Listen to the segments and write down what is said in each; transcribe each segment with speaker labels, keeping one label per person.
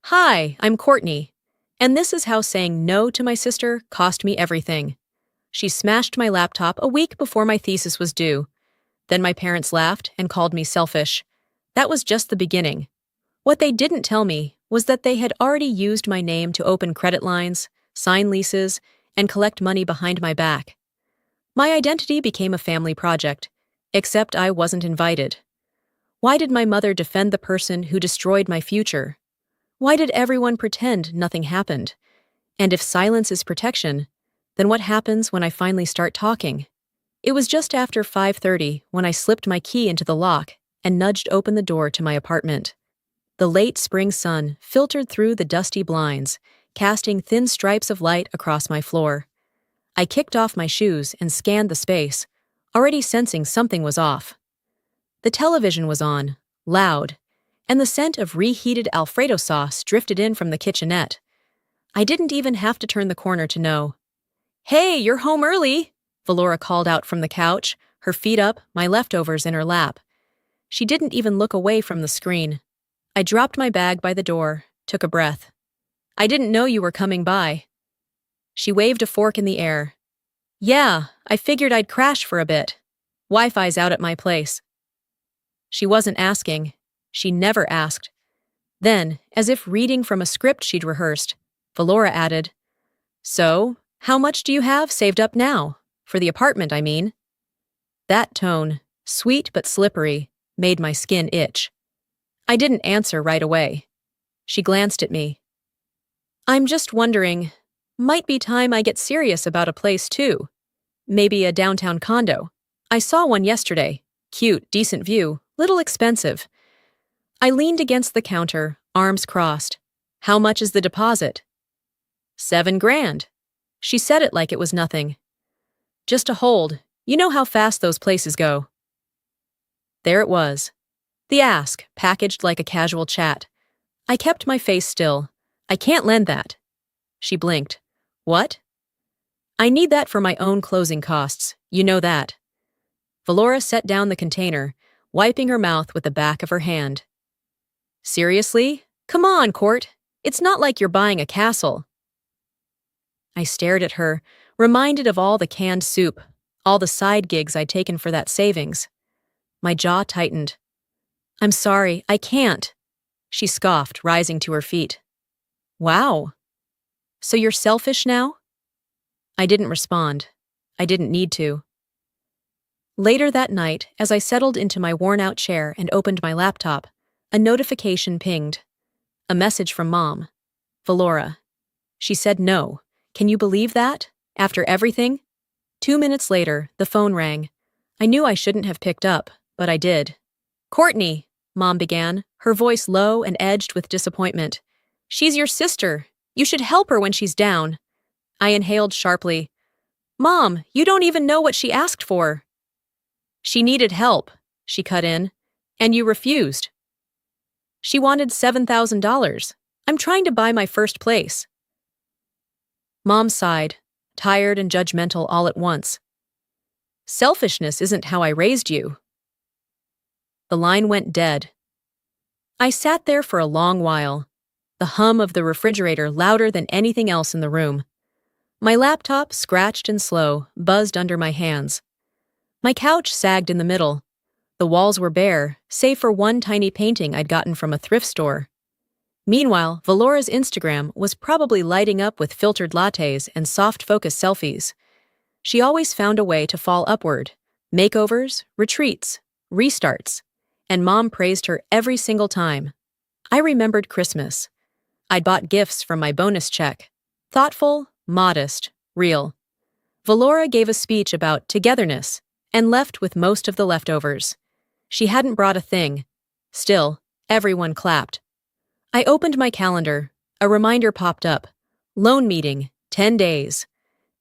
Speaker 1: Hi, I'm Courtney, and this is how saying no to my sister cost me everything. She smashed my laptop a week before my thesis was due. Then my parents laughed and called me selfish. That was just the beginning. What they didn't tell me was that they had already used my name to open credit lines, sign leases, and collect money behind my back. My identity became a family project, except I wasn't invited. Why did my mother defend the person who destroyed my future? Why did everyone pretend nothing happened? And if silence is protection, then what happens when I finally start talking? It was just after 5:30 when I slipped my key into the lock and nudged open the door to my apartment. The late spring sun filtered through the dusty blinds, casting thin stripes of light across my floor. I kicked off my shoes and scanned the space, already sensing something was off. The television was on, loud, and the scent of reheated Alfredo sauce drifted in from the kitchenette. I didn't even have to turn the corner to know. "Hey, you're home early," Valora called out from the couch, her feet up, my leftovers in her lap. She didn't even look away from the screen. I dropped my bag by the door, took a breath. "I didn't know you were coming by." She waved a fork in the air. "Yeah, I figured I'd crash for a bit. Wi-Fi's out at my place." She wasn't asking. She never asked. Then, as if reading from a script she'd rehearsed, Valora added, "So, how much do you have saved up now? For the apartment, I mean." That tone, sweet but slippery, made my skin itch. I didn't answer right away. She glanced at me. "I'm just wondering, might be time I get serious about a place too. Maybe a downtown condo. I saw one yesterday. Cute, decent view, little expensive." I leaned against the counter, arms crossed. "How much is the deposit?" $7,000. She said it like it was nothing. "Just a hold. You know how fast those places go." There it was. The ask, packaged like a casual chat. I kept my face still. "I can't lend that." She blinked. "What?" "I need that for my own closing costs. You know that." Valora set down the container, wiping her mouth with the back of her hand. "Seriously? Come on, Court. It's not like you're buying a castle." I stared at her, reminded of all the canned soup, all the side gigs I'd taken for that savings. My jaw tightened. "I'm sorry, I can't." She scoffed, rising to her feet. "Wow. So you're selfish now?" I didn't respond. I didn't need to. Later that night, as I settled into my worn-out chair and opened my laptop, a notification pinged. A message from Mom. "Valora." She said no. Can you believe that? After everything? 2 minutes later, the phone rang. I knew I shouldn't have picked up, but I did. "Courtney," Mom began, her voice low and edged with disappointment. "She's your sister. You should help her when she's down." I inhaled sharply. "Mom, you don't even know what she asked for." "She needed help," she cut in, "and you refused." "She wanted $7,000. I'm trying to buy my first place." Mom sighed, tired and judgmental all at once. "Selfishness isn't how I raised you." The line went dead. I sat there for a long while, the hum of the refrigerator louder than anything else in the room. My laptop, scratched and slow, buzzed under my hands. My couch sagged in the middle. The walls were bare, save for one tiny painting I'd gotten from a thrift store. Meanwhile, Valora's Instagram was probably lighting up with filtered lattes and soft-focus selfies. She always found a way to fall upward. Makeovers, retreats, restarts. And Mom praised her every single time. I remembered Christmas. I'd bought gifts from my bonus check. Thoughtful, modest, real. Valora gave a speech about togetherness and left with most of the leftovers. She hadn't brought a thing. Still, everyone clapped. I opened my calendar. A reminder popped up. Loan meeting, 10 days.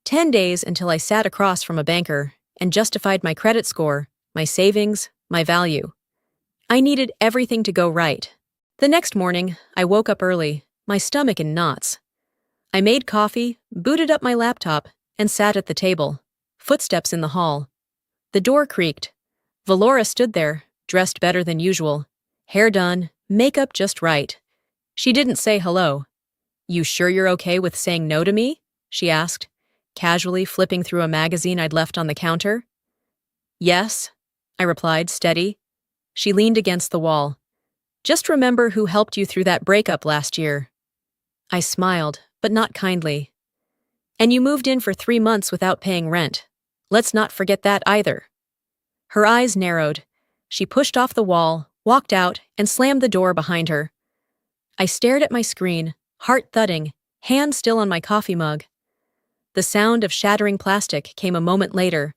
Speaker 1: 10 days until I sat across from a banker and justified my credit score, my savings, my value. I needed everything to go right. The next morning, I woke up early, my stomach in knots. I made coffee, booted up my laptop, and sat at the table. Footsteps in the hall. The door creaked. Valora stood there, dressed better than usual. Hair done, makeup just right. She didn't say hello. You sure you're okay with saying no to me? She asked, casually flipping through a magazine I'd left on the counter. Yes, I replied, steady. She leaned against the wall. Just remember who helped you through that breakup last year. I smiled, but not kindly. And you moved in for 3 months without paying rent. Let's not forget that either. Her eyes narrowed. She pushed off the wall, walked out, and slammed the door behind her. I stared at my screen, heart thudding, hand still on my coffee mug. The sound of shattering plastic came a moment later,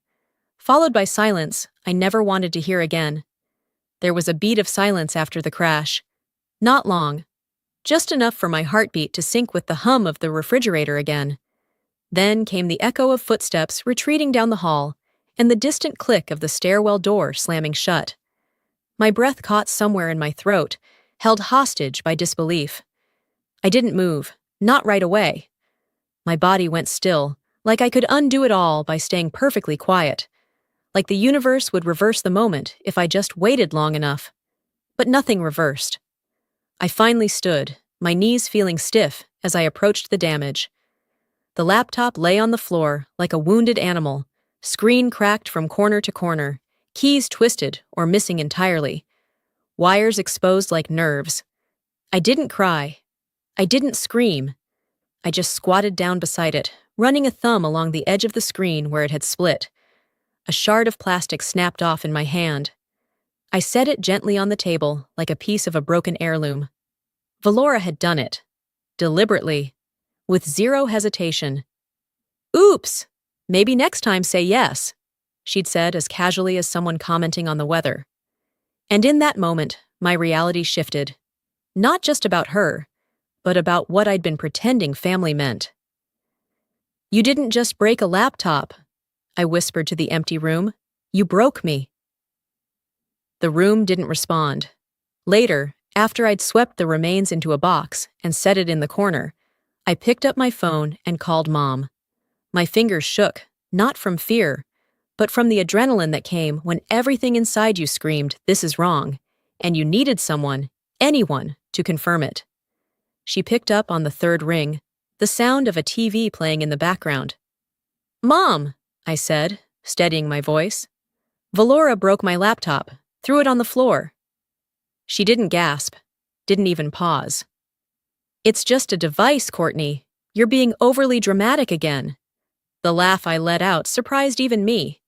Speaker 1: followed by silence I never wanted to hear again. There was a beat of silence after the crash. Not long. Just enough for my heartbeat to sync with the hum of the refrigerator again. Then came the echo of footsteps retreating down the hall and the distant click of the stairwell door slamming shut. My breath caught somewhere in my throat, held hostage by disbelief. I didn't move, not right away. My body went still, like I could undo it all by staying perfectly quiet. Like the universe would reverse the moment if I just waited long enough. But nothing reversed. I finally stood, my knees feeling stiff as I approached the damage. The laptop lay on the floor like a wounded animal, screen cracked from corner to corner, keys twisted or missing entirely, wires exposed like nerves. I didn't cry. I didn't scream. I just squatted down beside it, running a thumb along the edge of the screen where it had split. A shard of plastic snapped off in my hand. I set it gently on the table like a piece of a broken heirloom. Valora had done it. Deliberately. With zero hesitation. Oops! Maybe next time say yes, she'd said as casually as someone commenting on the weather. And in that moment, my reality shifted. Not just about her, but about what I'd been pretending family meant. You didn't just break a laptop, I whispered to the empty room. You broke me. The room didn't respond. Later, after I'd swept the remains into a box and set it in the corner, I picked up my phone and called Mom. My fingers shook, not from fear, but from the adrenaline that came when everything inside you screamed, "This is wrong," and you needed someone, anyone, to confirm it. She picked up on the third ring, the sound of a TV playing in the background. Mom, I said, steadying my voice. Valora broke my laptop, threw it on the floor. She didn't gasp, didn't even pause. It's just a device, Courtney. You're being overly dramatic again. The laugh I let out surprised even me.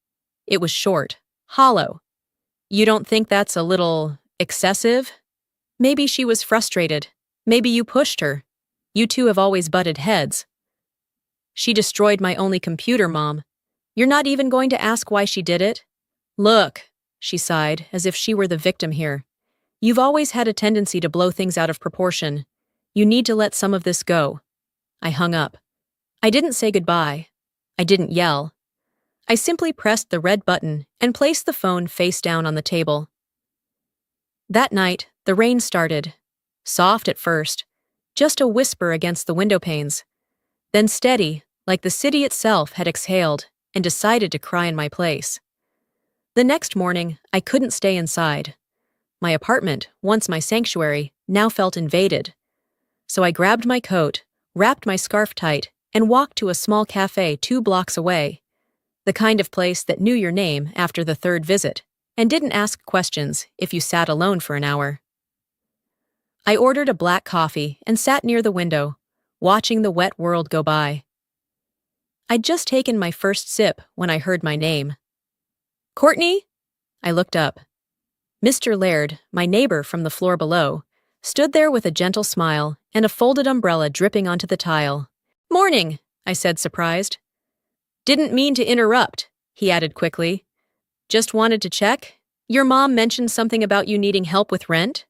Speaker 1: It was short, hollow. You don't think that's a little excessive? Maybe she was frustrated. Maybe you pushed her. You two have always butted heads. She destroyed my only computer, Mom. You're not even going to ask why she did it? Look, she sighed, as if she were the victim here. You've always had a tendency to blow things out of proportion. You need to let some of this go. I hung up. I didn't say goodbye. I didn't yell. I simply pressed the red button and placed the phone face down on the table. That night, the rain started. Soft at first, just a whisper against the window panes. Then steady, like the city itself had exhaled and decided to cry in my place. The next morning, I couldn't stay inside. My apartment, once my sanctuary, now felt invaded. So I grabbed my coat, wrapped my scarf tight, and walked to a small cafe 2 blocks away. The kind of place that knew your name after the 3rd visit, and didn't ask questions if you sat alone for an hour. I ordered a black coffee and sat near the window, watching the wet world go by. I'd just taken my first sip when I heard my name. Courtney? I looked up. Mr. Laird, my neighbor from the floor below, stood there with a gentle smile and a folded umbrella dripping onto the tile. Morning, I said, surprised. Didn't mean to interrupt, he added quickly. Just wanted to check. Your mom mentioned something about you needing help with rent?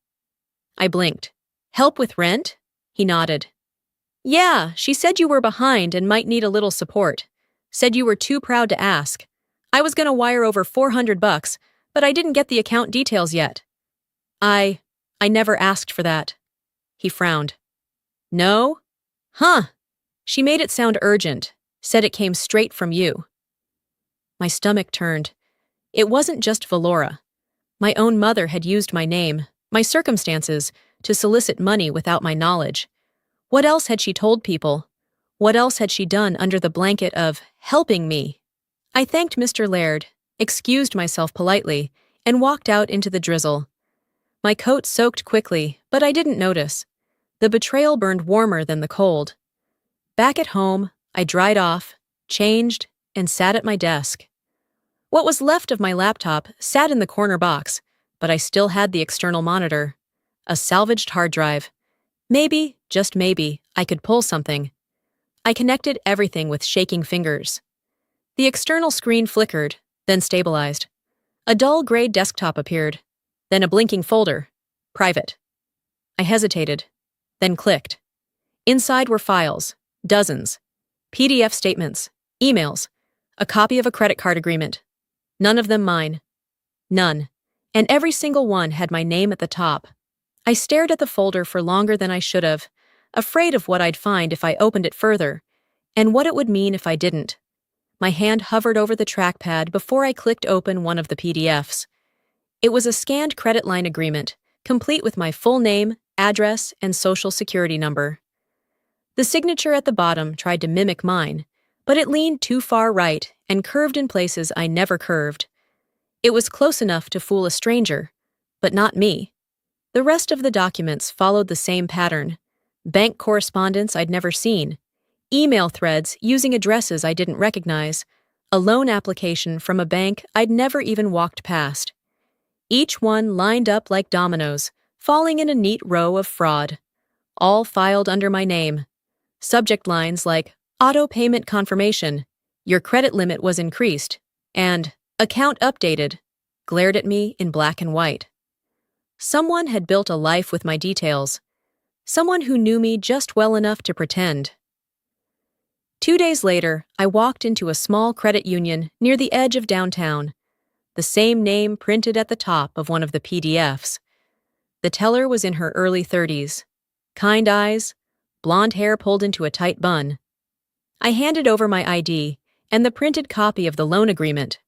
Speaker 1: I blinked. Help with rent? He nodded. Yeah, she said you were behind and might need a little support. Said you were too proud to ask. I was gonna wire over $400, but I didn't get the account details yet. I never asked for that. He frowned. No? Huh. She made it sound urgent, said it came straight from you. My stomach turned. It wasn't just Valora. My own mother had used my name, my circumstances, to solicit money without my knowledge. What else had she told people? What else had she done under the blanket of helping me? I thanked Mr. Laird, excused myself politely, and walked out into the drizzle. My coat soaked quickly, but I didn't notice. The betrayal burned warmer than the cold. Back at home, I dried off, changed, and sat at my desk. What was left of my laptop sat in the corner box, but I still had the external monitor. A salvaged hard drive. Maybe, just maybe, I could pull something. I connected everything with shaking fingers. The external screen flickered, then stabilized. A dull gray desktop appeared, then a blinking folder. Private. I hesitated, then clicked. Inside were files, dozens. PDF statements, emails, a copy of a credit card agreement. None of them mine. None. And every single one had my name at the top. I stared at the folder for longer than I should have, afraid of what I'd find if I opened it further, and what it would mean if I didn't. My hand hovered over the trackpad before I clicked open one of the PDFs. It was a scanned credit line agreement, complete with my full name, address, and social security number. The signature at the bottom tried to mimic mine, but it leaned too far right and curved in places I never curved. It was close enough to fool a stranger, but not me. The rest of the documents followed the same pattern. Bank correspondence I'd never seen, email threads using addresses I didn't recognize, a loan application from a bank I'd never even walked past. Each one lined up like dominoes, falling in a neat row of fraud, all filed under my name. Subject lines like, auto payment confirmation, your credit limit was increased, and account updated, glared at me in black and white. Someone had built a life with my details. Someone who knew me just well enough to pretend. 2 days later, I walked into a small credit union near the edge of downtown. The same name printed at the top of one of the PDFs. The teller was in her early 30s. Kind eyes, blonde hair pulled into a tight bun. I handed over my ID and the printed copy of the loan agreement.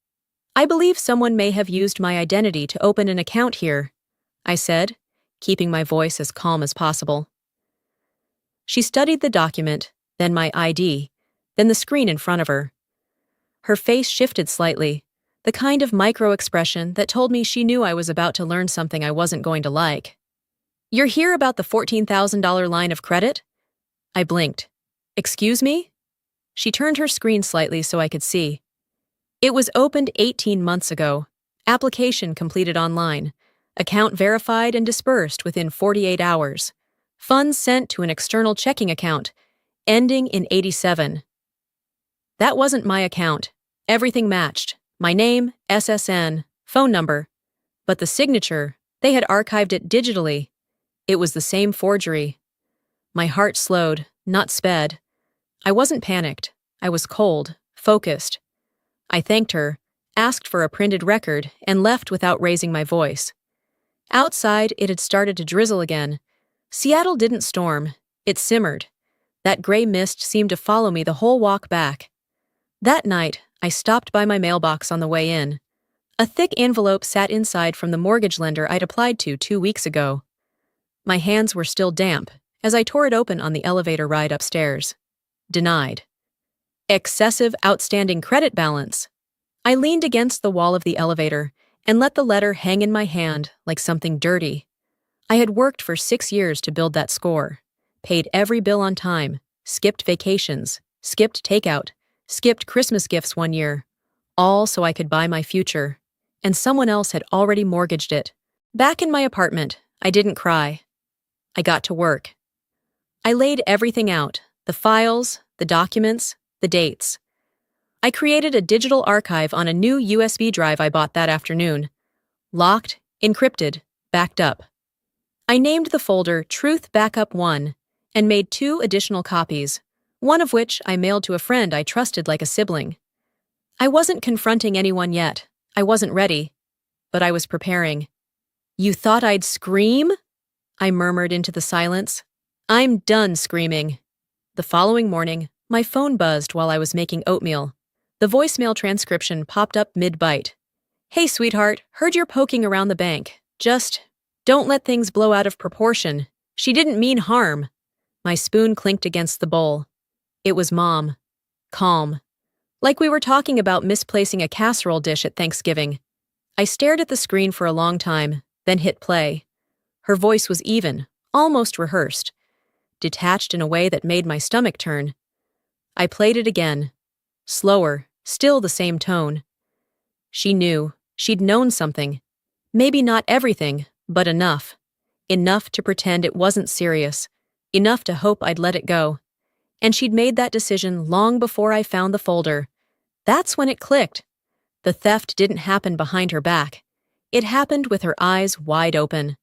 Speaker 1: I believe someone may have used my identity to open an account here, I said, keeping my voice as calm as possible. She studied the document, then my ID, then the screen in front of her. Her face shifted slightly, the kind of micro-expression that told me she knew I was about to learn something I wasn't going to like. You're here about the $14,000 line of credit? I blinked. Excuse me? She turned her screen slightly so I could see. It was opened 18 months ago. Application completed online. Account verified and disbursed within 48 hours. Funds sent to an external checking account, ending in 87. That wasn't my account. Everything matched. My name, SSN, phone number. But the signature, they had archived it digitally. It was the same forgery. My heart slowed, not sped. I wasn't panicked. I was cold, focused. I thanked her, asked for a printed record, and left without raising my voice. Outside, it had started to drizzle again. Seattle didn't storm. It simmered. That gray mist seemed to follow me the whole walk back. That night, I stopped by my mailbox on the way in. A thick envelope sat inside from the mortgage lender I'd applied to 2 weeks ago. My hands were still damp as I tore it open on the elevator ride upstairs. Denied. Excessive outstanding credit balance. I leaned against the wall of the elevator and let the letter hang in my hand like something dirty. I had worked for 6 years to build that score, paid every bill on time, skipped vacations, skipped takeout, skipped Christmas gifts 1 year, all so I could buy my future, and someone else had already mortgaged it. Back in my apartment, I didn't cry. I got to work. I laid everything out, the files, the documents, the dates. I created a digital archive on a new USB drive I bought that afternoon. Locked, encrypted, backed up. I named the folder Truth Backup 1 and made 2 additional copies, one of which I mailed to a friend I trusted like a sibling. I wasn't confronting anyone yet. I wasn't ready. But I was preparing. You thought I'd scream? I murmured into the silence. I'm done screaming. The following morning, my phone buzzed while I was making oatmeal. The voicemail transcription popped up mid-bite. Hey, sweetheart, heard you're poking around the bank. Just Don't let things blow out of proportion. She didn't mean harm. My spoon clinked against the bowl. It was Mom. Calm. Like we were talking about misplacing a casserole dish at Thanksgiving. I stared at the screen for a long time, then hit play. Her voice was even, almost rehearsed, detached in a way that made my stomach turn. I played it again. Slower, still the same tone. She knew. She'd known something. Maybe not everything, but enough. Enough to pretend it wasn't serious. Enough to hope I'd let it go. And she'd made that decision long before I found the folder. That's when it clicked. The theft didn't happen behind her back. It happened with her eyes wide open.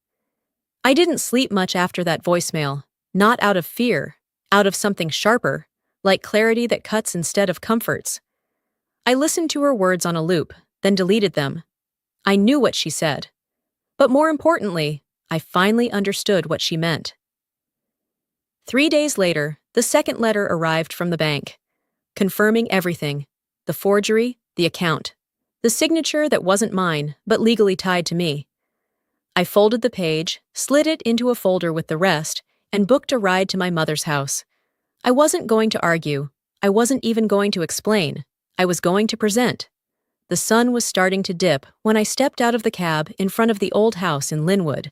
Speaker 1: I didn't sleep much after that voicemail, not out of fear, out of something sharper, like clarity that cuts instead of comforts. I listened to her words on a loop, then deleted them. I knew what she said. But more importantly, I finally understood what she meant. 3 days later, the second letter arrived from the bank, confirming everything: the forgery, the account, the signature that wasn't mine, but legally tied to me. I folded the page, slid it into a folder with the rest, and booked a ride to my mother's house. I wasn't going to argue. I wasn't even going to explain. I was going to present. The sun was starting to dip when I stepped out of the cab in front of the old house in Linwood.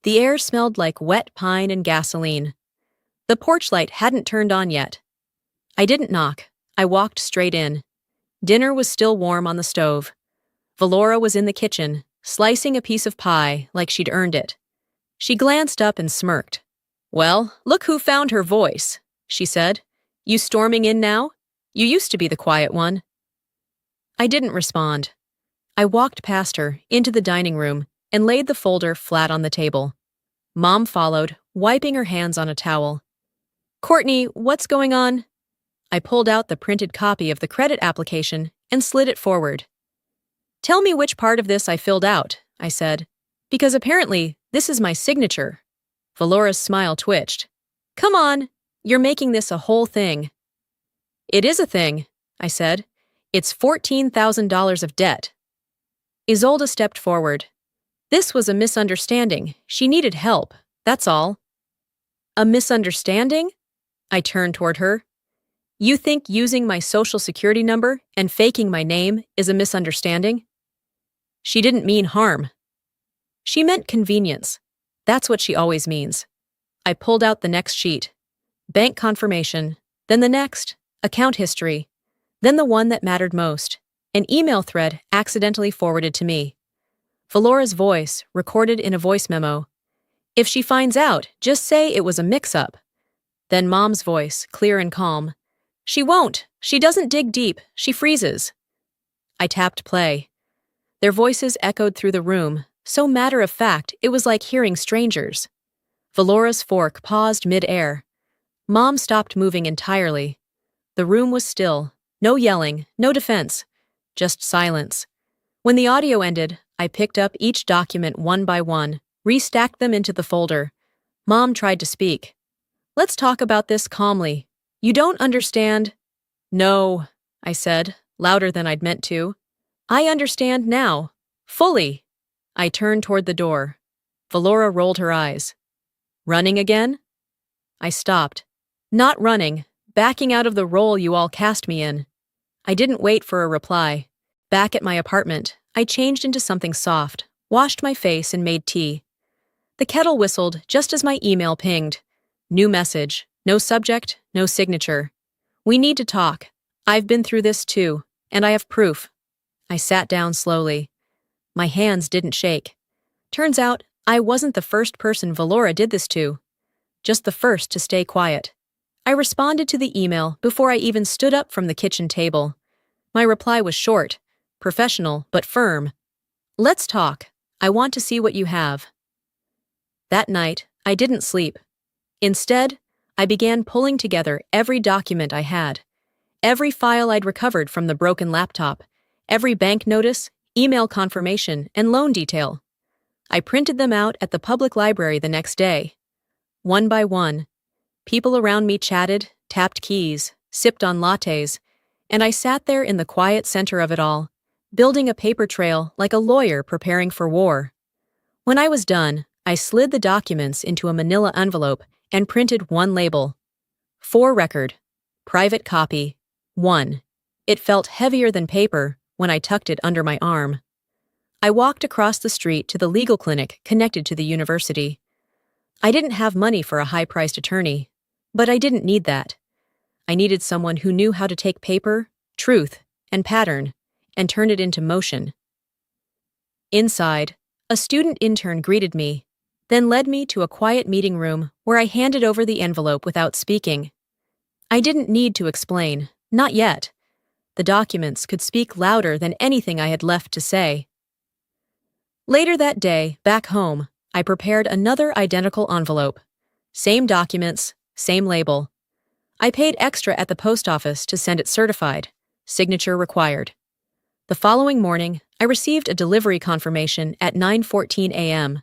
Speaker 1: The air smelled like wet pine and gasoline. The porch light hadn't turned on yet. I didn't knock. I walked straight in. Dinner was still warm on the stove. Valora was in the kitchen, slicing a piece of pie like she'd earned it. She glanced up and smirked. "Well, look who found her voice," she said. "You storming in now? You used to be the quiet one." I didn't respond. I walked past her, into the dining room, and laid the folder flat on the table. Mom followed, wiping her hands on a towel. "Courtney, what's going on?" I pulled out the printed copy of the credit application and slid it forward. "Tell me which part of this I filled out," I said, "because apparently this is my signature." Valora's smile twitched. "Come on, you're making this a whole thing." "It is a thing," I said. "It's $14,000 of debt." Isolde stepped forward. "This was a misunderstanding. She needed help, that's all." "A misunderstanding?" I turned toward her. "You think using my social security number and faking my name is a misunderstanding?" "She didn't mean harm." "She meant convenience. That's what she always means." I pulled out the next sheet. Bank confirmation, then the next, account history, then the one that mattered most, an email thread accidentally forwarded to me. Valora's voice, recorded in a voice memo. "If she finds out, just say it was a mix-up." Then Mom's voice, clear and calm. "She won't. She doesn't dig deep. She freezes." I tapped play. Their voices echoed through the room, so matter-of-fact it was like hearing strangers. Valora's fork paused mid-air. Mom stopped moving entirely. The room was still. No yelling, no defense, just silence. When the audio ended, I picked up each document one by one, restacked them into the folder. Mom tried to speak. "Let's talk about this calmly. You don't understand." "No," I said, louder than I'd meant to. "I understand now. Fully." I turned toward the door. Valora rolled her eyes. "Running again?" I stopped. "Not running. Backing out of the role you all cast me in." I didn't wait for a reply. Back at my apartment, I changed into something soft, washed my face, and made tea. The kettle whistled just as my email pinged. New message, no subject, no signature. "We need to talk. I've been through this too, and I have proof." I sat down slowly. My hands didn't shake. Turns out, I wasn't the first person Valora did this to. Just the first to stay quiet. I responded to the email before I even stood up from the kitchen table. My reply was short, professional, but firm. "Let's talk. I want to see what you have." That night, I didn't sleep. Instead, I began pulling together every document I had, every file I'd recovered from the broken laptop, every bank notice, email confirmation, and loan detail. I printed them out at the public library the next day. One by one, people around me chatted, tapped keys, sipped on lattes, and I sat there in the quiet center of it all, building a paper trail like a lawyer preparing for war. When I was done, I slid the documents into a manila envelope and printed one label. For record. Private copy. 1. It felt heavier than paper when I tucked it under my arm. I walked across the street to the legal clinic connected to the university. I didn't have money for a high-priced attorney, but I didn't need that. I needed someone who knew how to take paper, truth, and pattern and turn it into motion. Inside, a student intern greeted me, then led me to a quiet meeting room where I handed over the envelope without speaking. I didn't need to explain, not yet. The documents could speak louder than anything I had left to say. Later that day, back home, I prepared another identical envelope. Same documents, same label. I paid extra at the post office to send it certified, signature required. The following morning, I received a delivery confirmation at 9:14 a.m.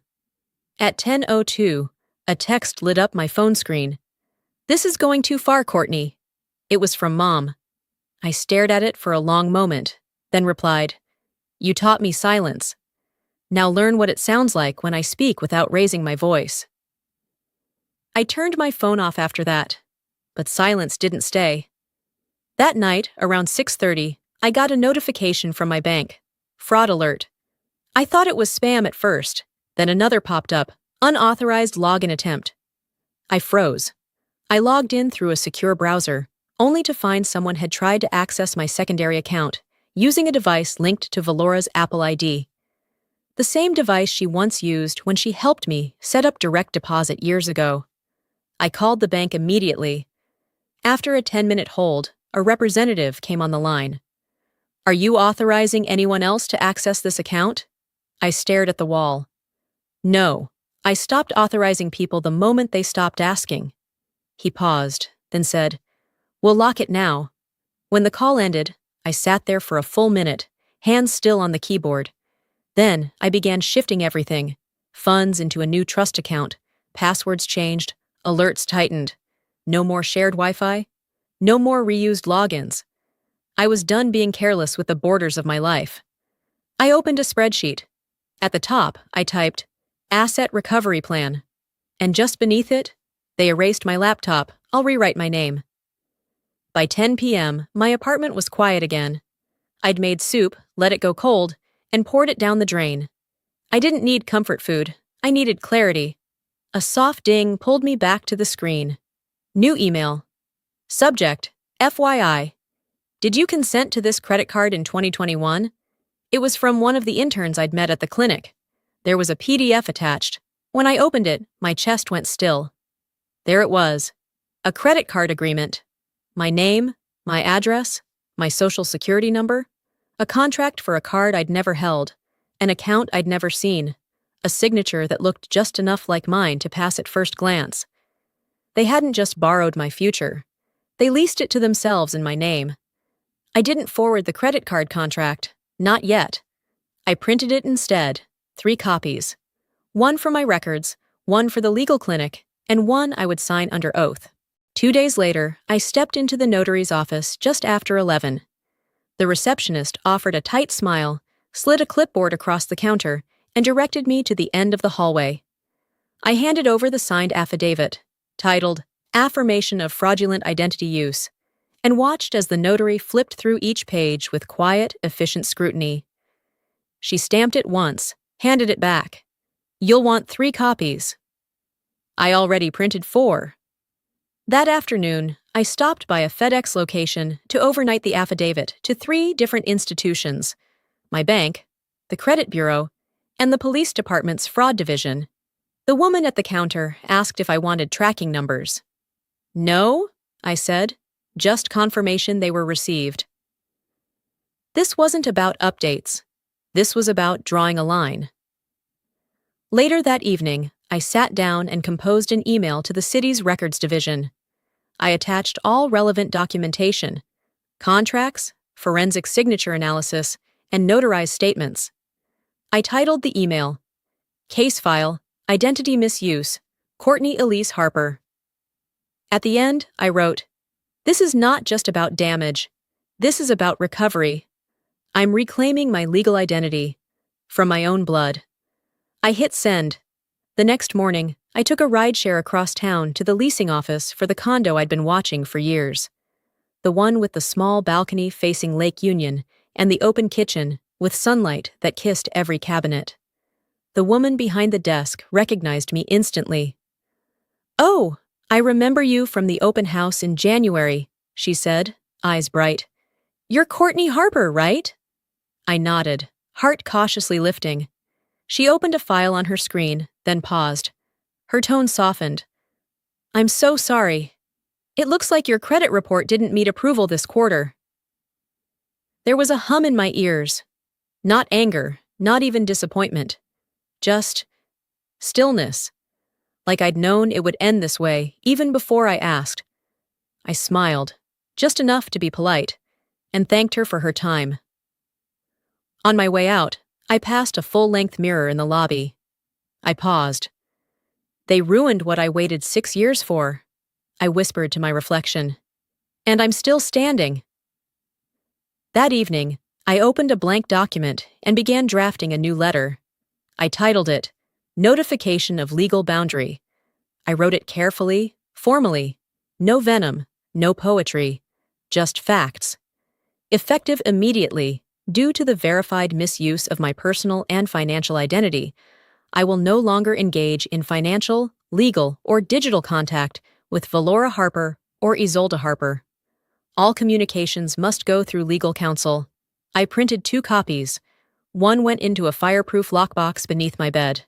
Speaker 1: At 10:02, a text lit up my phone screen. "This is going too far, Courtney." It was from Mom. I stared at it for a long moment, then replied, "You taught me silence. Now learn what it sounds like when I speak without raising my voice." I turned my phone off after that, but silence didn't stay. That night, around 6:30, I got a notification from my bank. Fraud alert. I thought it was spam at first, then another popped up, unauthorized login attempt. I froze. I logged in through a secure browser, only to find someone had tried to access my secondary account, using a device linked to Valora's Apple ID. The same device she once used when she helped me set up direct deposit years ago. I called the bank immediately. After a 10-minute hold, a representative came on the line. "Are you authorizing anyone else to access this account?" I stared at the wall. "No, I stopped authorizing people the moment they stopped asking." He paused, then said, "We'll lock it now." When the call ended, I sat there for a full minute, hands still on the keyboard. Then I began shifting everything. Funds into a new trust account, passwords changed, alerts tightened. No more shared Wi-Fi. No more reused logins. I was done being careless with the borders of my life. I opened a spreadsheet. At the top, I typed, "Asset Recovery Plan." And just beneath it, they erased my laptop. I'll rewrite my name. By 10 p.m., my apartment was quiet again. I'd made soup, let it go cold, and poured it down the drain. I didn't need comfort food. I needed clarity. A soft ding pulled me back to the screen. New email. Subject, FYI. Did you consent to this credit card in 2021? It was from one of the interns I'd met at the clinic. There was a PDF attached. When I opened it, my chest went still. There it was. A credit card agreement. My name, my address, my social security number. A contract for a card I'd never held. An account I'd never seen. A signature that looked just enough like mine to pass at first glance. They hadn't just borrowed my future. They leased it to themselves in my name. I didn't forward the credit card contract. Not yet. I printed it instead, 3 copies. One for my records, one for the legal clinic, and one I would sign under oath. 2 days later, I stepped into the notary's office just after 11. The receptionist offered a tight smile, slid a clipboard across the counter, and directed me to the end of the hallway. I handed over the signed affidavit, titled Affirmation of Fraudulent Identity Use, and watched as the notary flipped through each page with quiet, efficient scrutiny. She stamped it once, handed it back. "You'll want 3 copies." I already printed 4. That afternoon, I stopped by a FedEx location to overnight the affidavit to 3 different institutions: my bank, the credit bureau, and the police department's fraud division. The woman at the counter asked if I wanted tracking numbers. "No," I said, "just confirmation they were received." This wasn't about updates. This was about drawing a line. Later that evening, I sat down and composed an email to the city's records division. I attached all relevant documentation, contracts, forensic signature analysis, and notarized statements. I titled the email, Case File, Identity Misuse, Courtney Elise Harper. At the end, I wrote, "This is not just about damage. This is about recovery. I'm reclaiming my legal identity from my own blood." I hit send. The next morning, I took a rideshare across town to the leasing office for the condo I'd been watching for years. The one with the small balcony facing Lake Union and the open kitchen with sunlight that kissed every cabinet. The woman behind the desk recognized me instantly. "Oh, I remember you from the open house in January," she said, eyes bright. "You're Courtney Harper, right?" I nodded, heart cautiously lifting. She opened a file on her screen, then paused. Her tone softened. "I'm so sorry. It looks like your credit report didn't meet approval this quarter." There was a hum in my ears. Not anger, not even disappointment. Just stillness. Like I'd known it would end this way, even before I asked. I smiled, just enough to be polite, and thanked her for her time. On my way out, I passed a full-length mirror in the lobby. I paused. "They ruined what I waited 6 years for," I whispered to my reflection. "And I'm still standing." That evening, I opened a blank document and began drafting a new letter. I titled it, Notification of Legal Boundary. I wrote it carefully, formally. No venom, no poetry, just facts. Effective immediately, due to the verified misuse of my personal and financial identity, I will no longer engage in financial, legal, or digital contact with Valora Harper or Isolde Harper. All communications must go through legal counsel. I printed 2 copies. One went into a fireproof lockbox beneath my bed.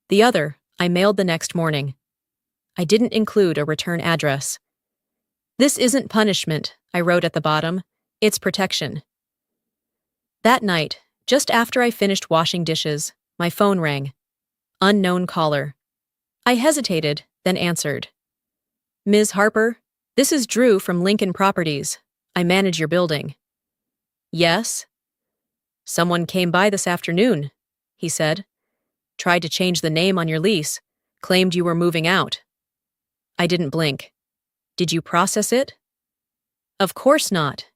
Speaker 1: The other, I mailed the next morning. I didn't include a return address. "This isn't punishment," I wrote at the bottom. "It's protection." That night, just after I finished washing dishes, my phone rang. Unknown caller. I hesitated, then answered. "Ms. Harper, this is Drew from Lincoln Properties. I manage your building." "Yes?" "Someone came by this afternoon," he said. "Tried to change the name on your lease. Claimed you were moving out." I didn't blink. "Did you process it?" "Of course not.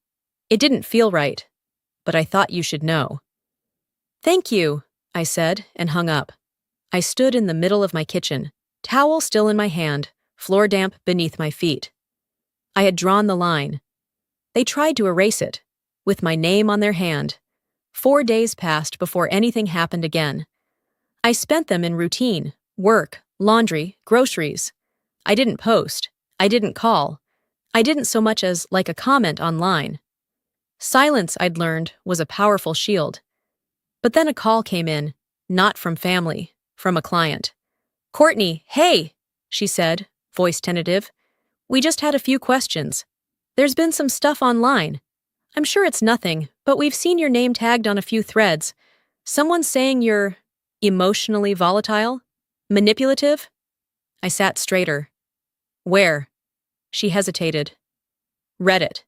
Speaker 1: It didn't feel right. But I thought you should know." "Thank you," I said and hung up. I stood in the middle of my kitchen, towel still in my hand, floor damp beneath my feet. I had drawn the line. They tried to erase it, with my name on their hand. 4 days passed before anything happened again. I spent them in routine, work, laundry, groceries. I didn't post. I didn't call. I didn't so much as like a comment online. Silence, I'd learned, was a powerful shield. But then a call came in, not from family, from a client. "Courtney, hey," she said, voice tentative. "We just had a few questions. There's been some stuff online. I'm sure it's nothing, but we've seen your name tagged on a few threads. Someone's saying you're emotionally volatile? Manipulative?" I sat straighter. "Where?" She hesitated. "Reddit.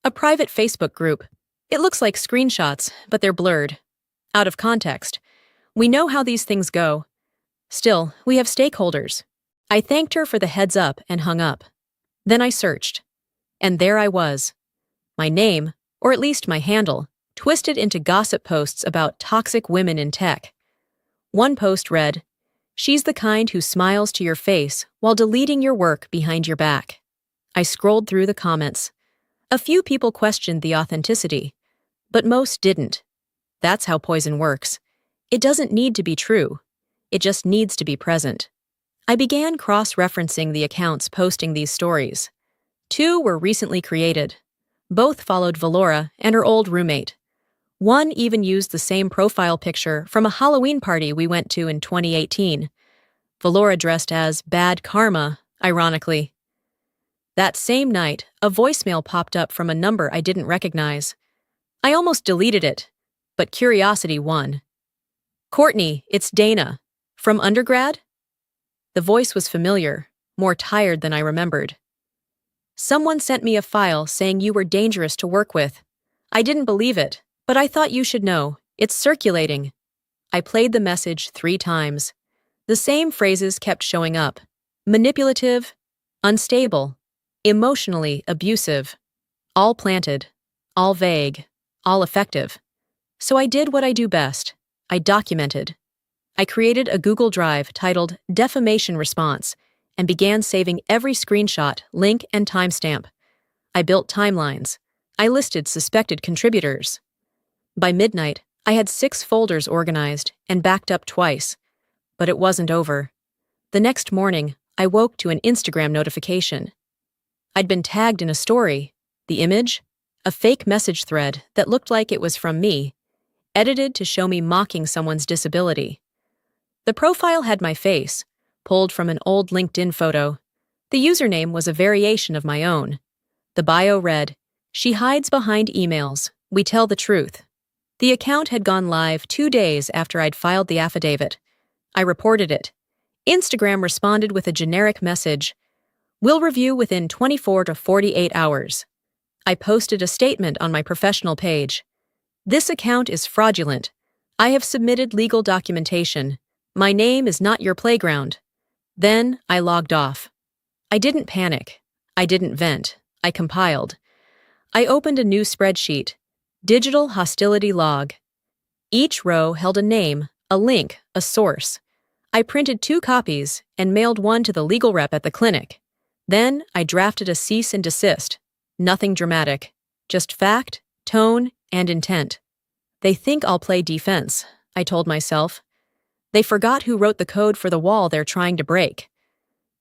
Speaker 1: A private Facebook group. It looks like screenshots, but they're blurred. Out of context. We know how these things go. Still, we have stakeholders." I thanked her for the heads up and hung up. Then I searched. And there I was. My name, or at least my handle, twisted into gossip posts about toxic women in tech. One post read, "She's the kind who smiles to your face while deleting your work behind your back." I scrolled through the comments. A few people questioned the authenticity, but most didn't. That's how poison works. It doesn't need to be true. It just needs to be present. I began cross-referencing the accounts posting these stories. 2 were recently created. Both followed Valora and her old roommate. One even used the same profile picture from a Halloween party we went to in 2018. Valora dressed as Bad Karma, ironically. That same night, a voicemail popped up from a number I didn't recognize. I almost deleted it, but curiosity won. "Courtney, it's Dana. From undergrad?" The voice was familiar, more tired than I remembered. "Someone sent me a file saying you were dangerous to work with. I didn't believe it, but I thought you should know. It's circulating." I played the message 3 times. The same phrases kept showing up. Manipulative, unstable, emotionally abusive. All planted, all vague, all effective. So I did what I do best. I documented. I created a Google Drive titled Defamation Response and began saving every screenshot, link, and timestamp. I built timelines. I listed suspected contributors. By midnight, I had 6 folders organized and backed up twice. But it wasn't over. The next morning, I woke to an Instagram notification. I'd been tagged in a story. The image? A fake message thread that looked like it was from me, edited to show me mocking someone's disability. The profile had my face, pulled from an old LinkedIn photo. The username was a variation of my own. The bio read, "She hides behind emails. We tell the truth." The account had gone live 2 days after I'd filed the affidavit. I reported it. Instagram responded with a generic message, "We'll review within 24 to 48 hours." I posted a statement on my professional page. "This account is fraudulent. I have submitted legal documentation. My name is not your playground." Then I logged off. I didn't panic. I didn't vent. I compiled. I opened a new spreadsheet, Digital Hostility Log. Each row held a name, a link, a source. I printed 2 copies and mailed one to the legal rep at the clinic. Then I drafted a cease and desist. Nothing dramatic, just fact, tone, and intent. They think I'll play defense, I told myself. They forgot who wrote the code for the wall they're trying to break.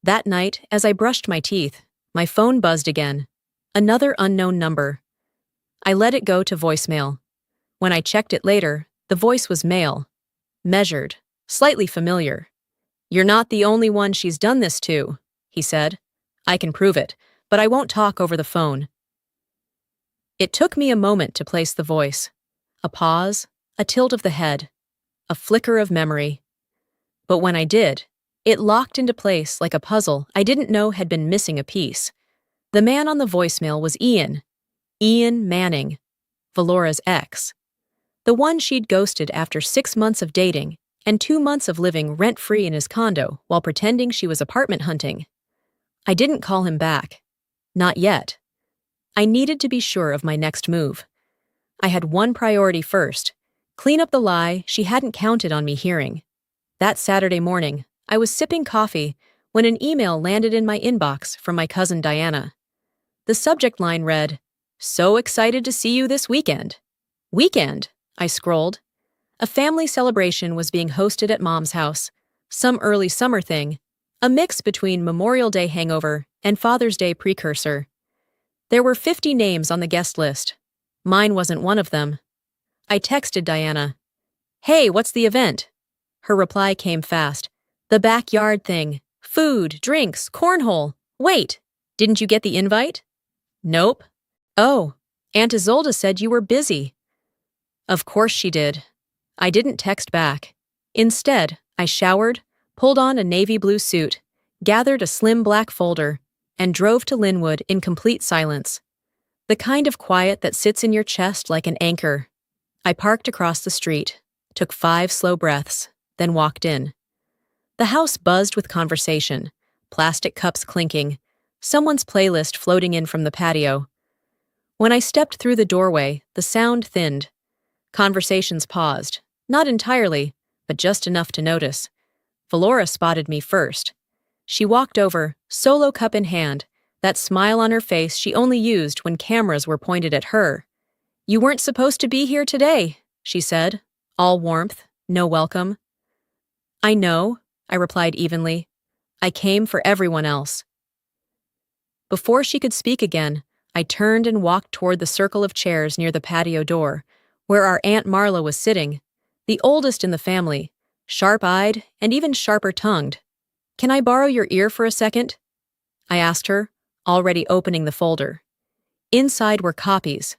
Speaker 1: That night, as I brushed my teeth, my phone buzzed again. Another unknown number. I let it go to voicemail. When I checked it later, the voice was male. Measured, slightly familiar. "You're not the only one she's done this to," he said. "I can prove it, but I won't talk over the phone." It took me a moment to place the voice. A pause, a tilt of the head, a flicker of memory. But when I did, it locked into place like a puzzle I didn't know had been missing a piece. The man on the voicemail was Ian. Ian Manning, Valora's ex. The one she'd ghosted after 6 months of dating and 2 months of living rent-free in his condo while pretending she was apartment hunting. I didn't call him back. Not yet. I needed to be sure of my next move. I had one priority first: clean up the lie she hadn't counted on me hearing. That Saturday morning, I was sipping coffee when an email landed in my inbox from my cousin Diana. The subject line read, "So excited to see you this weekend." Weekend, I scrolled. A family celebration was being hosted at Mom's house, some early summer thing, a mix between Memorial Day hangover and Father's Day precursor. There were 50 names on the guest list. Mine wasn't one of them. I texted Diana, "Hey, what's the event?" Her reply came fast. "The backyard thing. Food, drinks, cornhole. Wait, didn't you get the invite?" "Nope." "Oh, Aunt Isolde said you were busy." Of course she did. I didn't text back. Instead, I showered, pulled on a navy blue suit, gathered a slim black folder, and drove to Linwood in complete silence. The kind of quiet that sits in your chest like an anchor. I parked across the street, took 5 slow breaths, then walked in. The house buzzed with conversation, plastic cups clinking, someone's playlist floating in from the patio. When I stepped through the doorway, the sound thinned. Conversations paused, not entirely, but just enough to notice. Valora spotted me first. She walked over, solo cup in hand, that smile on her face she only used when cameras were pointed at her. "You weren't supposed to be here today," she said, all warmth, no welcome. "I know," I replied evenly. "I came for everyone else." Before she could speak again, I turned and walked toward the circle of chairs near the patio door, where our Aunt Marla was sitting, the oldest in the family, sharp-eyed and even sharper-tongued. "Can I borrow your ear for a second?" I asked her, already opening the folder. Inside were copies,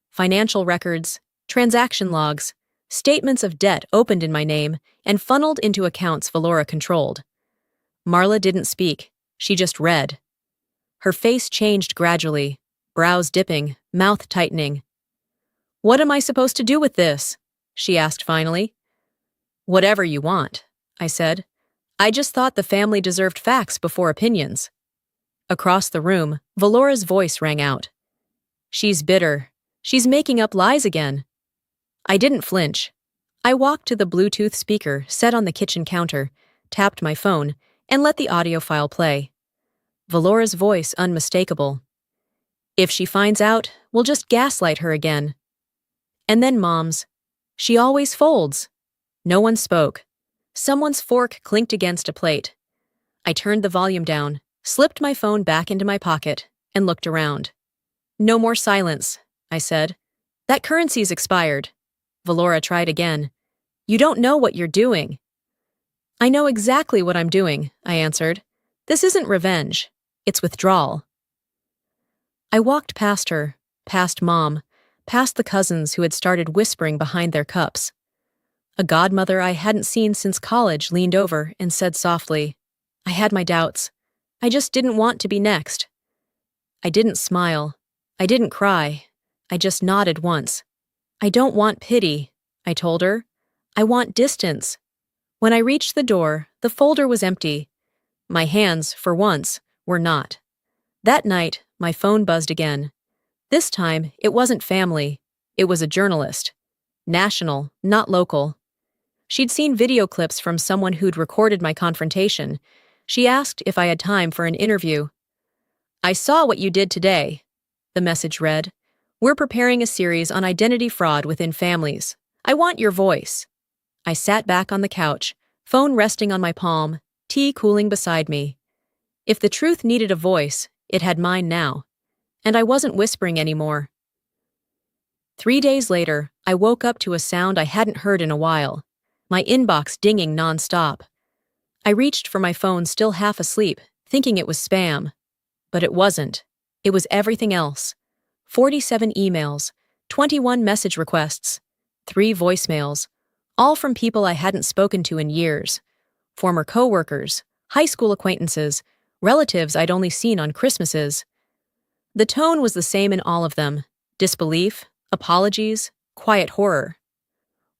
Speaker 1: financial records, transaction logs, statements of debt opened in my name and funneled into accounts Valora controlled. Marla didn't speak, she just read. Her face changed gradually, brows dipping, mouth tightening. "What am I supposed to do with this?" she asked finally. "Whatever you want," I said. "I just thought the family deserved facts before opinions." Across the room, Valora's voice rang out. "She's bitter. She's making up lies again." I didn't flinch. I walked to the Bluetooth speaker set on the kitchen counter, tapped my phone, and let the audio file play. Valora's voice unmistakable. If she finds out, we'll just gaslight her again. And then Mom's. She always folds. No one spoke. Someone's fork clinked against a plate. I turned the volume down, slipped my phone back into my pocket, and looked around. No more silence, I said. That currency's expired. Valora tried again. You don't know what you're doing. I know exactly what I'm doing, I answered. This isn't revenge. It's withdrawal. I walked past her, past Mom, past the cousins who had started whispering behind their cups. A godmother I hadn't seen since college leaned over and said softly, I had my doubts. I just didn't want to be next. I didn't smile. I didn't cry. I just nodded once. I don't want pity, I told her. I want distance. When I reached the door, the folder was empty. My hands, for once, were not. That night, my phone buzzed again. This time, it wasn't family. It was a journalist. National, not local. She'd seen video clips from someone who'd recorded my confrontation. She asked if I had time for an interview. I saw what you did today, the message read. We're preparing a series on identity fraud within families. I want your voice. I sat back on the couch, phone resting on my palm, tea cooling beside me. If the truth needed a voice, it had mine now. And I wasn't whispering anymore. 3 days later, I woke up to a sound I hadn't heard in a while. My inbox dinging nonstop. I reached for my phone still half asleep, thinking it was spam. But it wasn't. It was everything else. 47 emails, 21 message requests, 3 voicemails, all from people I hadn't spoken to in years. Former coworkers, high school acquaintances, relatives I'd only seen on Christmases. The tone was the same in all of them. Disbelief, apologies, quiet horror.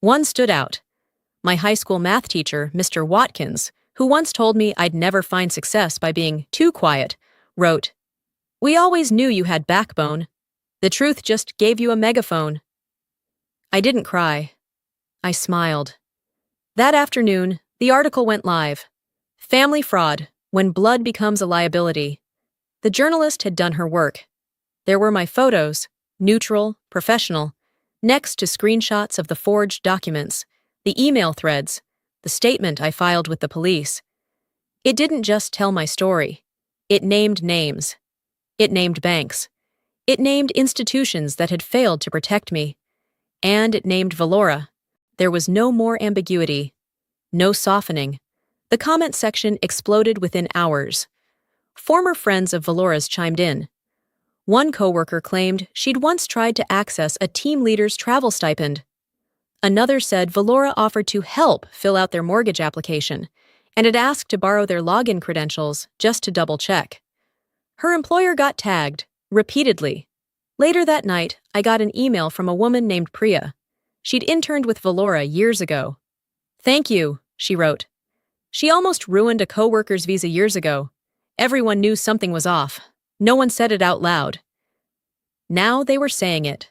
Speaker 1: One stood out. My high school math teacher, Mr. Watkins, who once told me I'd never find success by being too quiet, wrote, We always knew you had backbone. The truth just gave you a megaphone. I didn't cry. I smiled. That afternoon, the article went live. Family fraud, when blood becomes a liability. The journalist had done her work. There were my photos, neutral, professional, next to screenshots of the forged documents, the email threads, the statement I filed with the police. It didn't just tell my story. It named names. It named banks. It named institutions that had failed to protect me. And it named Valora. There was no more ambiguity. No softening. The comment section exploded within hours. Former friends of Valora's chimed in. One coworker claimed she'd once tried to access a team leader's travel stipend. Another said Valora offered to help fill out their mortgage application and had asked to borrow their login credentials just to double-check. Her employer got tagged, repeatedly. Later that night, I got an email from a woman named Priya. She'd interned with Valora years ago. Thank you, she wrote. She almost ruined a coworker's visa years ago. Everyone knew something was off. No one said it out loud. Now they were saying it.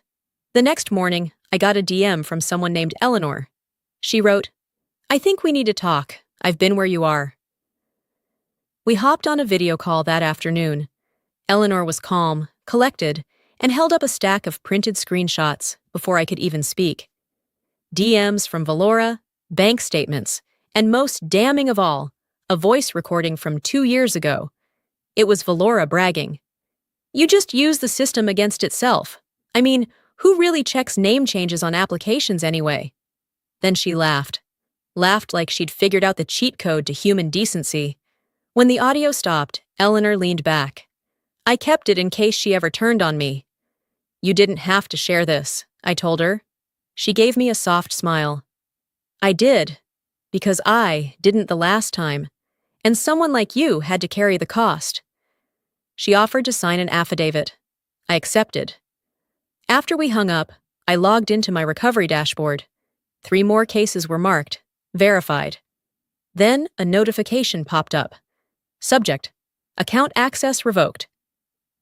Speaker 1: The next morning, I got a DM from someone named Eleanor. She wrote, I think we need to talk. I've been where you are. We hopped on a video call that afternoon. Eleanor was calm, collected, and held up a stack of printed screenshots before I could even speak. DMs from Valora, bank statements, and most damning of all, a voice recording from 2 years ago. It was Valora bragging. You just use the system against itself. I mean, who really checks name changes on applications anyway? Then she laughed. Laughed like she'd figured out the cheat code to human decency. When the audio stopped, Eleanor leaned back. I kept it in case she ever turned on me. You didn't have to share this, I told her. She gave me a soft smile. I did, because I didn't the last time, and someone like you had to carry the cost. She offered to sign an affidavit. I accepted. After we hung up, I logged into my recovery dashboard. 3 more cases were marked, verified. Then a notification popped up. Subject: account access revoked.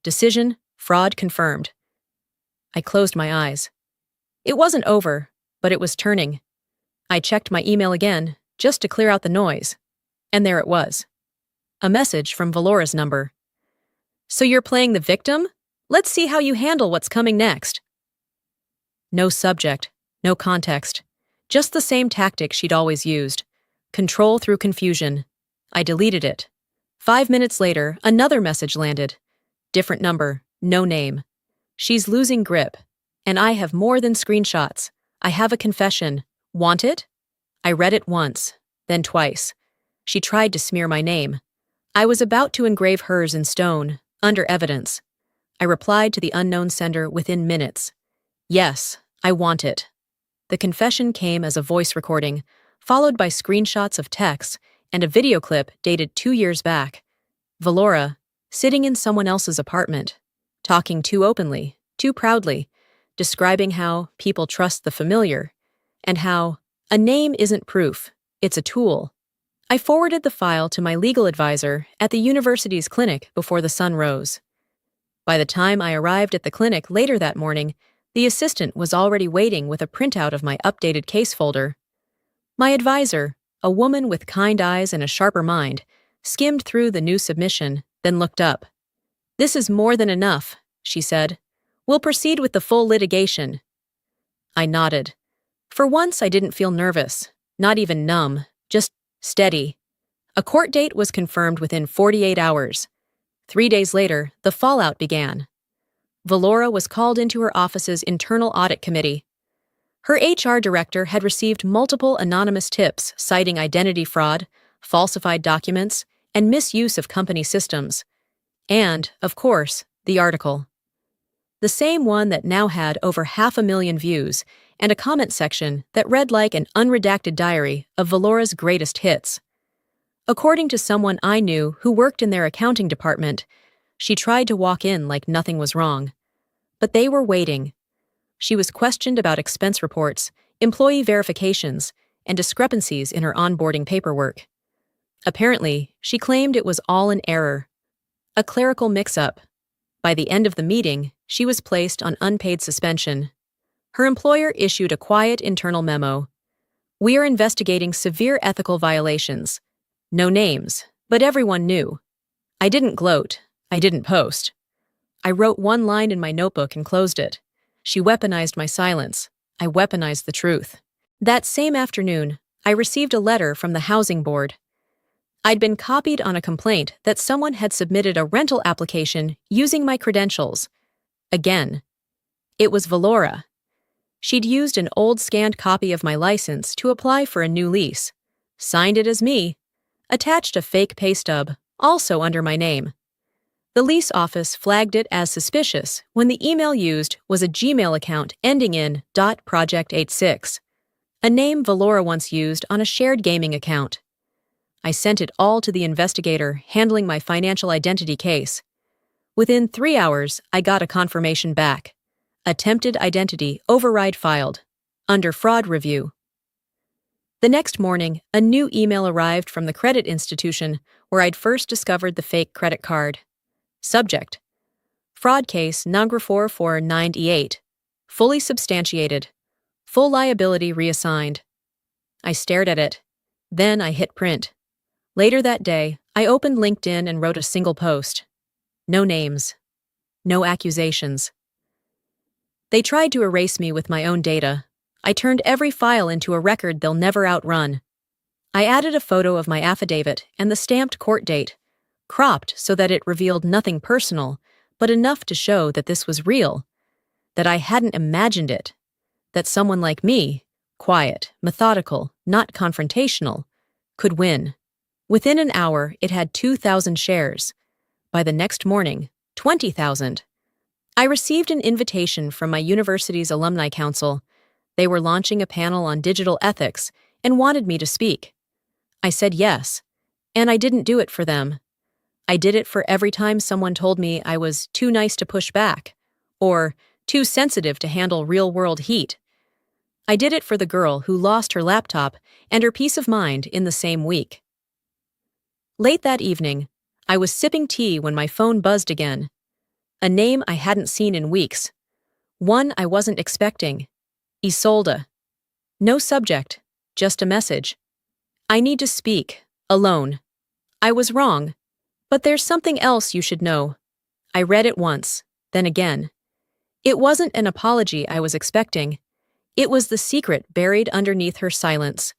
Speaker 1: Decision: fraud confirmed. I closed my eyes. It wasn't over, but it was turning. I checked my email again, just to clear out the noise. And there it was. A message from Valora's number. "So you're playing the victim? Let's see how you handle what's coming next." No subject, no context. Just the same tactic she'd always used. Control through confusion. I deleted it. 5 minutes later, another message landed. Different number, no name. "She's losing grip. And I have more than screenshots. I have a confession. Want it?" I read it once, then twice. She tried to smear my name. I was about to engrave hers in stone, under evidence. I replied to the unknown sender within minutes. "Yes, I want it." The confession came as a voice recording, followed by screenshots of texts and a video clip dated 2 years back. Valora, sitting in someone else's apartment, talking too openly, too proudly, describing how people trust the familiar, and how a name isn't proof, it's a tool. I forwarded the file to my legal advisor at the university's clinic before the sun rose. By the time I arrived at the clinic later that morning, the assistant was already waiting with a printout of my updated case folder. My advisor, a woman with kind eyes and a sharper mind, skimmed through the new submission, then looked up. "This is more than enough," she said. "We'll proceed with the full litigation." I nodded. For once, I didn't feel nervous, not even numb, just steady. A court date was confirmed within 48 hours. 3 days later, the fallout began. Valora was called into her office's internal audit committee. Her HR director had received multiple anonymous tips citing identity fraud, falsified documents, and misuse of company systems. And, of course, the article. The same one that now had over 500,000 views and a comment section that read like an unredacted diary of Valora's greatest hits. According to someone I knew who worked in their accounting department, she tried to walk in like nothing was wrong. But they were waiting. She was questioned about expense reports, employee verifications, and discrepancies in her onboarding paperwork. Apparently, she claimed it was all an error, a clerical mix-up. By the end of the meeting, she was placed on unpaid suspension. Her employer issued a quiet internal memo. "We are investigating severe ethical violations." No names, but everyone knew. I didn't gloat. I didn't post. I wrote one line in my notebook and closed it. She weaponized my silence. I weaponized the truth. That same afternoon, I received a letter from the housing board. I'd been copied on a complaint that someone had submitted a rental application using my credentials. Again. It was Valora. She'd used an old scanned copy of my license to apply for a new lease, signed it as me, attached a fake pay stub, also under my name. The lease office flagged it as suspicious when the email used was a Gmail account ending in .project86, a name Valora once used on a shared gaming account. I sent it all to the investigator handling my financial identity case. Within 3 hours, I got a confirmation back. Attempted identity override filed. Under fraud review. The next morning, a new email arrived from the credit institution where I'd first discovered the fake credit card. Subject: Fraud case number 4498. Fully substantiated. Full liability reassigned. I stared at it. Then I hit print. Later that day, I opened LinkedIn and wrote a single post. No names. No accusations. They tried to erase me with my own data. I turned every file into a record they'll never outrun. I added a photo of my affidavit and the stamped court date, cropped so that it revealed nothing personal, but enough to show that this was real, that I hadn't imagined it, that someone like me, quiet, methodical, not confrontational, could win. Within an hour, it had 2,000 shares. By the next morning, 20,000. I received an invitation from my university's alumni council. They were launching a panel on digital ethics and wanted me to speak. I said yes, and I didn't do it for them. I did it for every time someone told me I was too nice to push back, or too sensitive to handle real-world heat. I did it for the girl who lost her laptop and her peace of mind in the same week. Late that evening, I was sipping tea when my phone buzzed again. A name I hadn't seen in weeks. One I wasn't expecting. Isolde. No subject, just a message. I need to speak, alone. I was wrong. But there's something else you should know. I read it once, then again. It wasn't an apology I was expecting. It was the secret buried underneath her silence.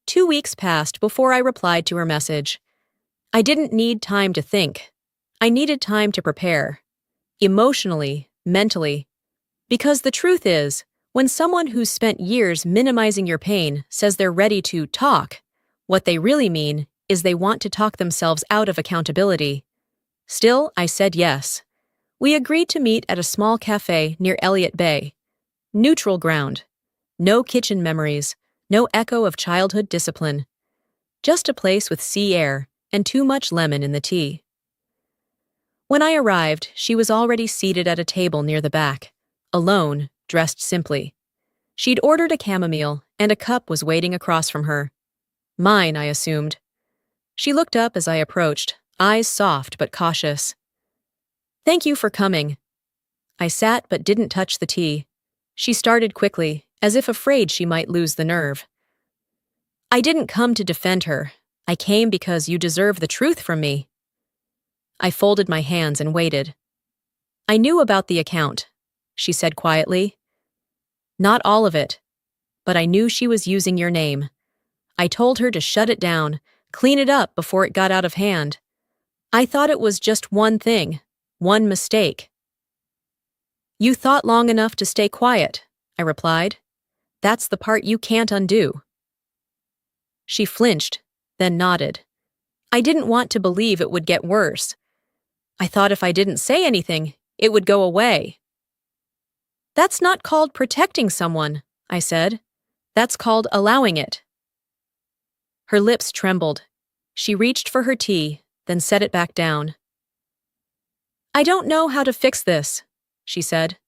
Speaker 1: 2 weeks passed before I replied to her message. I didn't need time to think. I needed time to prepare. Emotionally, mentally. Because the truth is, when someone who's spent years minimizing your pain says they're ready to talk, what they really mean is they want to talk themselves out of accountability. Still, I said yes. We agreed to meet at a small cafe near Elliott Bay. Neutral ground. No kitchen memories, no echo of childhood discipline. Just a place with sea air and too much lemon in the tea. When I arrived, she was already seated at a table near the back, alone, dressed simply. She'd ordered a chamomile, and a cup was waiting across from her. Mine, I assumed. She looked up as I approached, eyes soft but cautious. "Thank you for coming." I sat but didn't touch the tea. She started quickly, as if afraid she might lose the nerve. "I didn't come to defend her. I came because you deserve the truth from me." I folded my hands and waited. "I knew about the account," she said quietly. "Not all of it. But I knew she was using your name. I told her to shut it down, clean it up before it got out of hand. I thought it was just one thing, one mistake." "You thought long enough to stay quiet," I replied. "That's the part you can't undo." She flinched, then nodded. "I didn't want to believe it would get worse. I thought if I didn't say anything, it would go away." "That's not called protecting someone," I said. "That's called allowing it." Her lips trembled. She reached for her tea, then set it back down. "I don't know how to fix this," she said.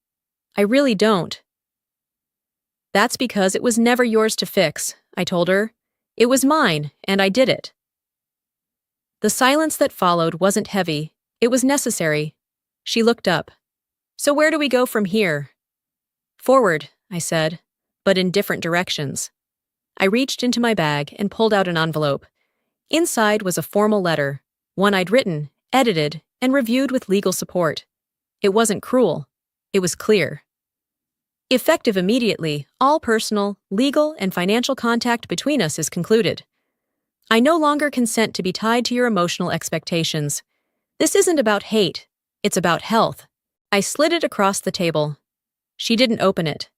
Speaker 1: "I really don't." "That's because it was never yours to fix," I told her. "It was mine, and I did it." The silence that followed wasn't heavy. It was necessary. She looked up. "So where do we go from here?" "Forward," I said, but in different directions. I reached into my bag and pulled out an envelope. Inside was a formal letter, one I'd written, edited, and reviewed with legal support. It wasn't cruel. It was clear. "Effective immediately, all personal, legal, and financial contact between us is concluded. I no longer consent to be tied to your emotional expectations. This isn't about hate. It's about health." I slid it across the table. She didn't open it.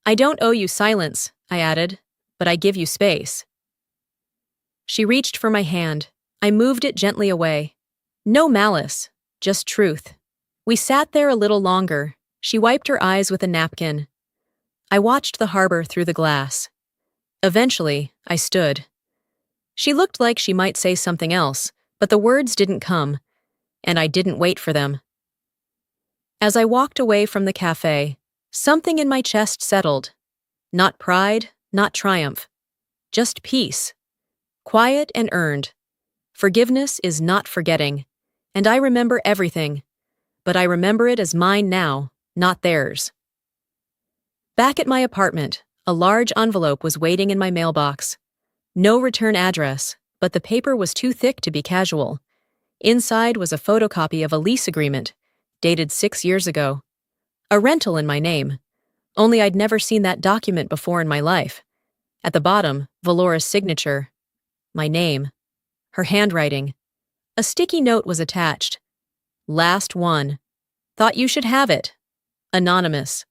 Speaker 1: "I don't owe you silence," I added, "but I give you space." She reached for my hand. I moved it gently away. No malice, just truth. We sat there a little longer. She wiped her eyes with a napkin. I watched the harbor through the glass. Eventually, I stood. She looked like she might say something else, but the words didn't come, and I didn't wait for them. As I walked away from the cafe, something in my chest settled. Not pride, not triumph. Just peace. Quiet and earned. Forgiveness is not forgetting, and I remember everything, but I remember it as mine now, not theirs. Back at my apartment, a large envelope was waiting in my mailbox. No return address, but the paper was too thick to be casual. Inside was a photocopy of a lease agreement, dated 6 years ago. A rental in my name. Only I'd never seen that document before in my life. At the bottom, Valora's signature. My name. Her handwriting. A sticky note was attached. "Last one. Thought you should have it." Anonymous.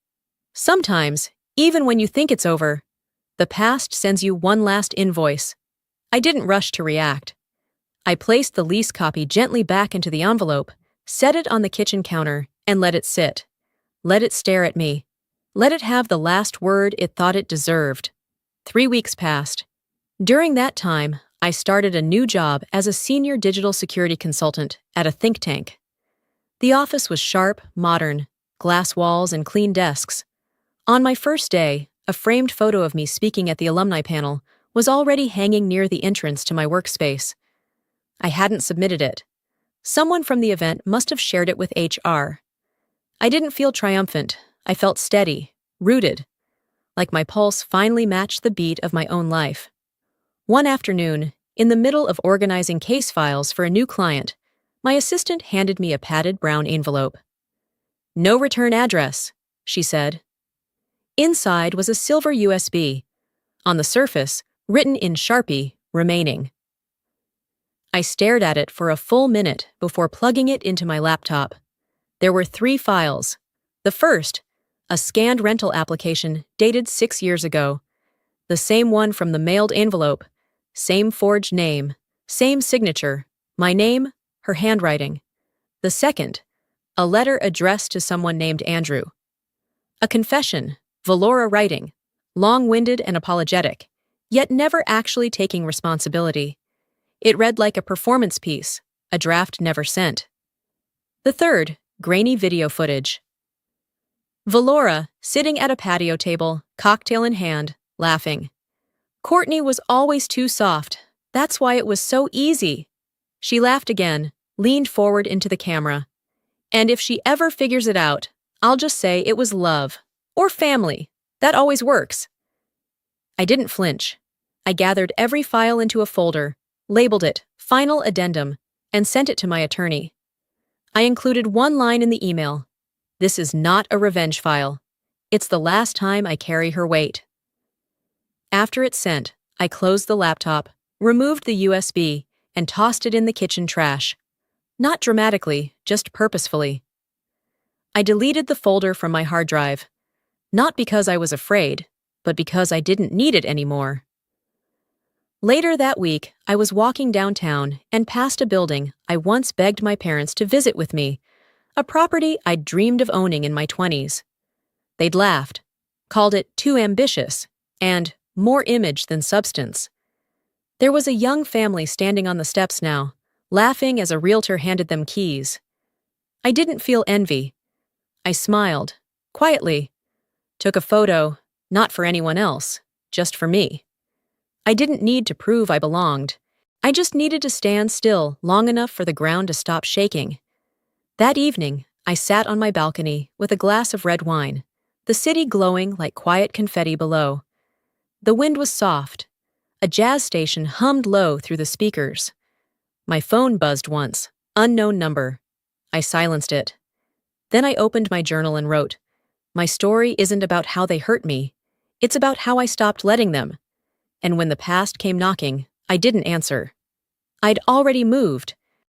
Speaker 1: Sometimes, even when you think it's over, the past sends you one last invoice. I didn't rush to react. I placed the lease copy gently back into the envelope, set it on the kitchen counter, and let it sit. Let it stare at me. Let it have the last word it thought it deserved. 3 weeks passed. During that time, I started a new job as a senior digital security consultant at a think tank. The office was sharp, modern, glass walls and clean desks. On my first day, a framed photo of me speaking at the alumni panel was already hanging near the entrance to my workspace. I hadn't submitted it. Someone from the event must have shared it with HR. I didn't feel triumphant. I felt steady, rooted. like my pulse finally matched the beat of my own life. One afternoon, in the middle of organizing case files for a new client, my assistant handed me a padded brown envelope. "No return address," she said. Inside was a silver USB. On the surface, written in Sharpie, "Remaining." I stared at it for a full minute before plugging it into my laptop. There were 3 files. The first, a scanned rental application dated 6 years ago. The same one from the mailed envelope, same forged name, same signature, my name, her handwriting. The second, a letter addressed to someone named Andrew. A confession, Valora writing, long-winded and apologetic, yet never actually taking responsibility. It read like a performance piece, a draft never sent. The third, grainy video footage. Valora, sitting at a patio table, cocktail in hand, laughing. Courtney was always too soft. That's why it was so easy. She laughed again, leaned forward into the camera. And if she ever figures it out, I'll just say it was love. Or family. That always works. I didn't flinch. I gathered every file into a folder, labeled it Final Addendum, and sent it to my attorney. I included one line in the email. "This is not a revenge file. It's the last time I carry her weight." After it's sent, I closed the laptop, removed the USB, and tossed it in the kitchen trash. Not dramatically, just purposefully. I deleted the folder from my hard drive. Not because I was afraid, but because I didn't need it anymore. Later that week, I was walking downtown and passed a building I once begged my parents to visit with me, a property I'd dreamed of owning in my 20s. They'd laughed, called it too ambitious, and more image than substance. There was a young family standing on the steps now, laughing as a realtor handed them keys. I didn't feel envy. I smiled, quietly, took a photo, not for anyone else, just for me. I didn't need to prove I belonged. I just needed to stand still long enough for the ground to stop shaking. That evening, I sat on my balcony with a glass of red wine, the city glowing like quiet confetti below. The wind was soft. A jazz station hummed low through the speakers. My phone buzzed once, unknown number. I silenced it. Then I opened my journal and wrote, "My story isn't about how they hurt me. It's about how I stopped letting them." And when the past came knocking, I didn't answer. I'd already moved,